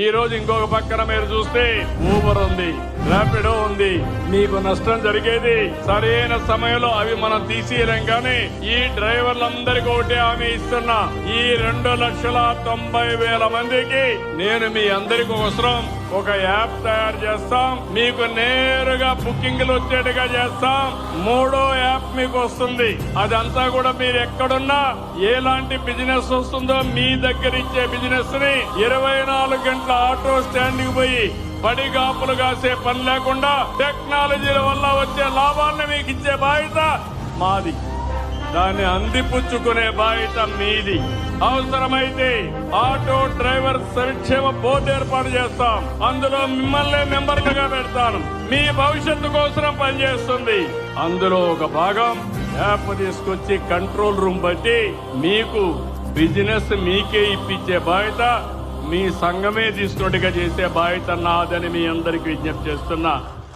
ఈ రోజు ఇంకొక పక్కన మీరు చూస్తే ఊబర్ ఉంది, ర్యాపిడో ఉంది. మీకు నష్టం జరిగేది సరైన సమయంలో అవి మనం తీసేయలేం. కానీ ఈ డ్రైవర్లందరికీ ఒకటే హామీ ఇస్తున్నా, ఈ 2,90,000 మందికి నేను మీ అందరికి అవసరం ఒక యాప్ తయారు చేస్తాం. మీకు నేరుగా బుకింగ్లు వచ్చేట్టుగా చేస్తాం. 3వ యాప్ మీకు వస్తుంది. అదంతా కూడా మీరు ఎక్కడున్నా ఎలాంటి బిజినెస్ వస్తుందో మీ దగ్గర ఇచ్చే బిజినెస్ ని 24 గంటల ఆటో స్టాండ్ కి పోయి పడిగాపులు కాసే పని లేకుండా టెక్నాలజీల వల్ల వచ్చే లాభాన్ని మీకు ఇచ్చే బాధ్యత మాది. దాన్ని అందిపుచ్చుకునే బాధ్యత మీది. అవసరమైతే ఆటో డ్రైవర్ సంక్షేమ బోర్డు ఏర్పాటు చేస్తాం. అందులో మిమ్మల్ని మెంబర్లుగా పెడతాను. మీ భవిష్యత్తు కోసం పనిచేస్తుంది. అందులో ఒక భాగం యాప్ తీసుకొచ్చి కంట్రోల్ రూమ్ బట్టి మీకు బిజినెస్ మీకే ఇప్పించే బాధ్యత మీ సంఘమే తీసుకున్నట్టుగా చేసే బాధ్యత నాదని మీ అందరికీ విజ్ఞప్తి చేస్తున్నా.